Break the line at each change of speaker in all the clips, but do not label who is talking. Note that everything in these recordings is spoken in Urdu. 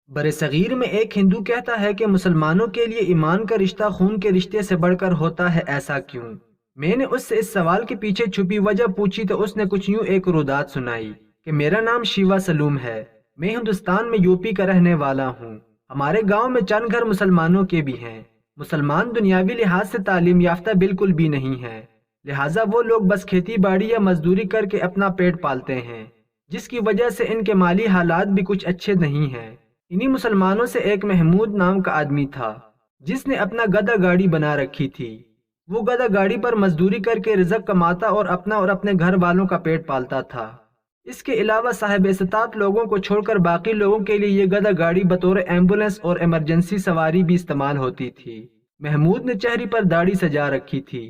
برصغیر میں ایک ہندو کہتا ہے کہ مسلمانوں کے لیے ایمان کا رشتہ خون کے رشتے سے بڑھ کر ہوتا ہے، ایسا کیوں؟ میں نے اس سے اس سوال کے پیچھے چھپی وجہ پوچھی تو اس نے کچھ یوں ایک رودات سنائی کہ میرا نام شیوا سلوم ہے، میں ہندوستان میں یوپی کا رہنے والا ہوں، ہمارے گاؤں میں چند گھر مسلمانوں کے بھی ہیں، مسلمان دنیاوی لحاظ سے تعلیم یافتہ بالکل بھی نہیں ہیں، لہٰذا وہ لوگ بس کھیتی باڑی یا مزدوری کر کے اپنا پیٹ پالتے ہیں، جس کی وجہ سے ان کے مالی حالات بھی کچھ اچھے نہیں ہیں۔ انہی مسلمانوں سے ایک محمود نام کا آدمی تھا جس نے اپنا گدھا گاڑی بنا رکھی تھی۔ وہ گدھا گاڑی پر مزدوری کر کے رزق کماتا اور اپنا اور اپنے گھر والوں کا پیٹ پالتا تھا۔ اس کے علاوہ صاحب استطاعت لوگوں کو چھوڑ کر باقی لوگوں کے لیے یہ گدھا گاڑی بطور ایمبولینس اور ایمرجنسی سواری بھی استعمال ہوتی تھی۔ محمود نے چہرے پر داڑھی سجا رکھی تھی،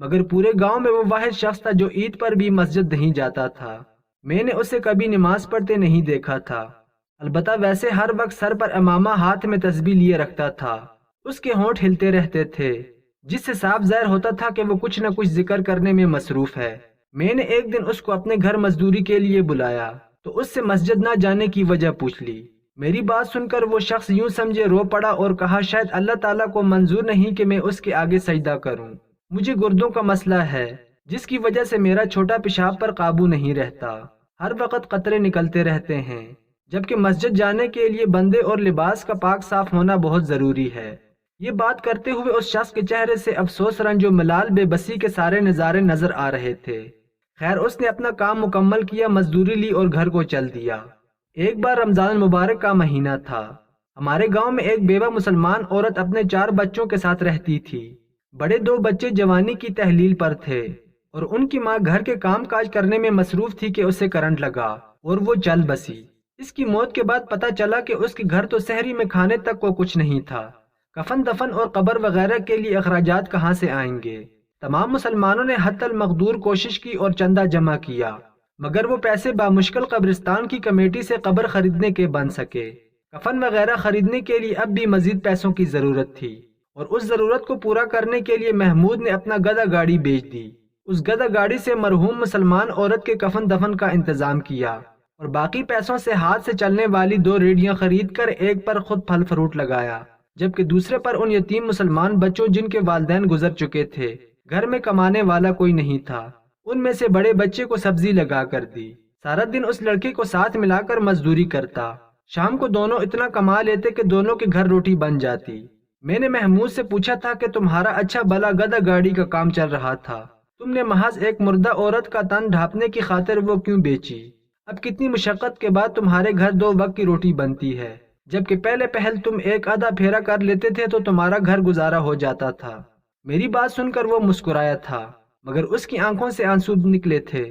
مگر پورے گاؤں میں وہ واحد شخص تھا جو عید پر بھی مسجد نہیں جاتا تھا۔ میں نے اسے کبھی نماز پڑھتے نہیں دیکھا تھا، البتہ ویسے ہر وقت سر پر امامہ ہاتھ میں تسبیح لیے رکھتا تھا۔ اس کے ہونٹ ہلتے رہتے تھے، جس سے صاف ظاہر ہوتا تھا کہ وہ کچھ نہ کچھ ذکر کرنے میں مصروف ہے۔ میں نے ایک دن اس کو اپنے گھر مزدوری کے لیے بلایا تو اس سے مسجد نہ جانے کی وجہ پوچھ لی۔ میری بات سن کر وہ شخص یوں سمجھے رو پڑا اور کہا شاید اللہ تعالیٰ کو منظور نہیں کہ میں اس کے آگے سجدہ کروں، مجھے گردوں کا مسئلہ ہے جس کی وجہ سے میرا چھوٹا پیشاب پر قابو نہیں رہتا، ہر وقت قطرے نکلتے رہتے ہیں، جبکہ مسجد جانے کے لیے بندے اور لباس کا پاک صاف ہونا بہت ضروری ہے۔ یہ بات کرتے ہوئے اس شخص کے چہرے سے افسوس، رنج و ملال، بے بسی کے سارے نظارے نظر آ رہے تھے۔ خیر اس نے اپنا کام مکمل کیا، مزدوری لی اور گھر کو چل دیا۔ ایک بار رمضان المبارک کا مہینہ تھا، ہمارے گاؤں میں ایک بیوہ مسلمان عورت اپنے 4 بچوں کے ساتھ رہتی تھی۔ بڑے 2 بچے جوانی کی تحلیل پر تھے اور ان کی ماں گھر کے کام کاج کرنے میں مصروف تھی کہ اسے کرنٹ لگا اور وہ چل بسی۔ اس کی موت کے بعد پتہ چلا کہ اس کے گھر تو سحری میں کھانے تک کو کچھ نہیں تھا، کفن دفن اور قبر وغیرہ کے لیے اخراجات کہاں سے آئیں گے؟ تمام مسلمانوں نے حتی المقدور کوشش کی اور چندہ جمع کیا، مگر وہ پیسے بامشکل قبرستان کی کمیٹی سے قبر خریدنے کے بن سکے۔ کفن وغیرہ خریدنے کے لیے اب بھی مزید پیسوں کی ضرورت تھی اور اس ضرورت کو پورا کرنے کے لیے محمود نے اپنا گدھا گاڑی بیچ دی۔ اس گدھا گاڑی سے مرحوم مسلمان عورت کے کفن دفن کا انتظام کیا اور باقی پیسوں سے ہاتھ سے چلنے والی 2 ریڑیاں خرید کر ایک پر خود پھل فروٹ لگایا، جبکہ دوسرے پر ان یتیم مسلمان بچوں جن کے والدین گزر چکے تھے، گھر میں کمانے والا کوئی نہیں تھا، ان میں سے بڑے بچے کو سبزی لگا کر دی۔ سارا دن اس لڑکے کو ساتھ ملا کر مزدوری کرتا، شام کو دونوں اتنا کما لیتے کہ دونوں کے گھر روٹی بن جاتی۔ میں نے محمود سے پوچھا تھا کہ تمہارا اچھا بھلا گدھا گاڑی کا کام چل رہا تھا، تم نے محض ایک مردہ عورت کا تن ڈھانپنے کی خاطر وہ کیوں بیچی؟ اب کتنی مشقت کے بعد تمہارے گھر 2 وقت کی روٹی بنتی ہے، جبکہ پہلے پہل تم ایک آدھا پھیرا کر لیتے تھے تو تمہارا گھر گزارا ہو جاتا تھا۔ میری بات سن کر وہ مسکرایا تھا، مگر اس کی آنکھوں سے آنسو نکلے تھے۔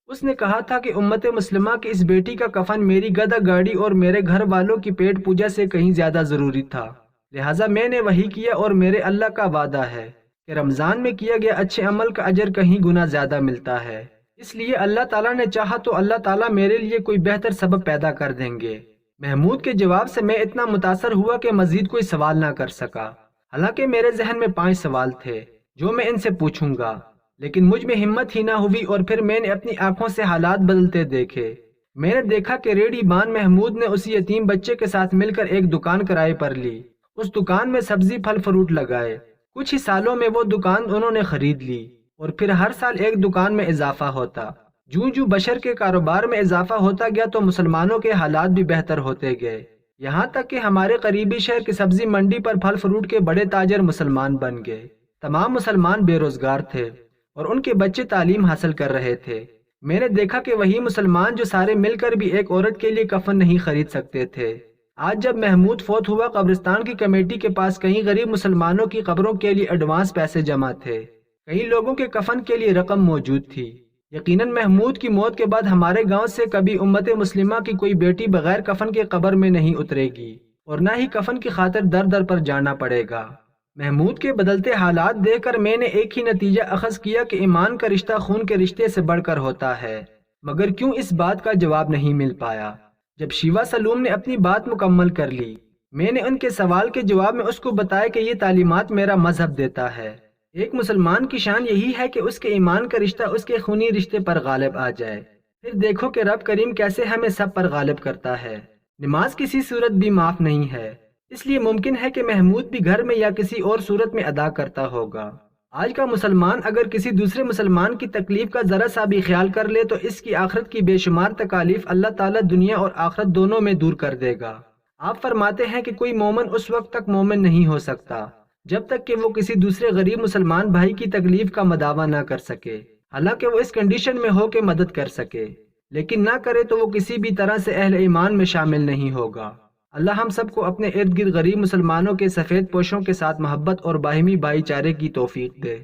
اس نے کہا تھا کہ امت مسلمہ کی اس بیٹی کا کفن میری گدھا گاڑی اور میرے گھر والوں کی پیٹ پوجا سے کہیں زیادہ ضروری تھا، لہٰذا میں نے وہی کیا اور میرے اللہ کا وعدہ ہے کہ رمضان میں کیا گیا اچھے عمل کا اجر کہیں گنا زیادہ ملتا ہے، اس لیے اللہ تعالیٰ نے چاہا تو اللہ تعالیٰ میرے لیے کوئی بہتر سبب پیدا کر دیں گے۔ محمود کے جواب سے میں اتنا متاثر ہوا کہ مزید کوئی سوال نہ کر سکا، حالانکہ میرے ذہن میں 5 سوال تھے جو میں ان سے پوچھوں گا، لیکن مجھ میں ہمت ہی نہ ہوئی اور پھر میں نے اپنی آنکھوں سے حالات بدلتے دیکھے۔ میں نے دیکھا کہ ریڑھی بان محمود نے اسی یتیم بچے کے ساتھ مل کر ایک دکان کرائے پر لی، اس دکان میں سبزی پھل فروٹ لگائے۔ کچھ ہی سالوں میں وہ دکان انہوں نے خرید لی اور پھر ہر سال ایک دکان میں اضافہ ہوتا۔ جوں جوں بشر کے کاروبار میں اضافہ ہوتا گیا تو مسلمانوں کے حالات بھی بہتر ہوتے گئے، یہاں تک کہ ہمارے قریبی شہر کی سبزی منڈی پر پھل فروٹ کے بڑے تاجر مسلمان بن گئے۔ تمام مسلمان بے روزگار تھے اور ان کے بچے تعلیم حاصل کر رہے تھے۔ میں نے دیکھا کہ وہی مسلمان جو سارے مل کر بھی ایک عورت کے لیے کفن نہیں خرید سکتے تھے، آج جب محمود فوت ہوا قبرستان کی کمیٹی کے پاس کئی غریب مسلمانوں کی قبروں کے لیے ایڈوانس پیسے جمع تھے، کئی لوگوں کے کفن کے لیے رقم موجود تھی۔ یقیناً محمود کی موت کے بعد ہمارے گاؤں سے کبھی امت مسلمہ کی کوئی بیٹی بغیر کفن کے قبر میں نہیں اترے گی اور نہ ہی کفن کی خاطر در در پر جانا پڑے گا۔ محمود کے بدلتے حالات دیکھ کر میں نے ایک ہی نتیجہ اخذ کیا کہ ایمان کا رشتہ خون کے رشتے سے بڑھ کر ہوتا ہے، مگر کیوں اس بات کا جواب نہیں مل پایا۔ جب شیوا سلوم نے اپنی بات مکمل کر لی، میں نے ان کے سوال کے جواب میں اس کو بتایا کہ یہ تعلیمات میرا مذہب دیتا ہے، ایک مسلمان کی شان یہی ہے کہ اس کے ایمان کا رشتہ اس کے خونی رشتے پر غالب آ جائے، پھر دیکھو کہ رب کریم کیسے ہمیں سب پر غالب کرتا ہے۔ نماز کسی صورت بھی معاف نہیں ہے، اس لیے ممکن ہے کہ محمود بھی گھر میں یا کسی اور صورت میں ادا کرتا ہوگا۔ آج کا مسلمان اگر کسی دوسرے مسلمان کی تکلیف کا ذرا سا بھی خیال کر لے تو اس کی آخرت کی بے شمار تکالیف اللہ تعالیٰ دنیا اور آخرت دونوں میں دور کر دے گا۔ آپ فرماتے ہیں کہ کوئی مومن اس وقت تک مومن نہیں ہو سکتا جب تک کہ وہ کسی دوسرے غریب مسلمان بھائی کی تکلیف کا مداوع نہ کر سکے، حالانکہ وہ اس کنڈیشن میں ہو کہ مدد کر سکے، لیکن نہ کرے تو وہ کسی بھی طرح سے اہل ایمان میں شامل نہیں ہوگا۔ اللہ ہم سب کو اپنے ارد گرد غریب مسلمانوں کے سفید پوشوں کے ساتھ محبت اور باہمی بھائی چارے کی توفیق دے۔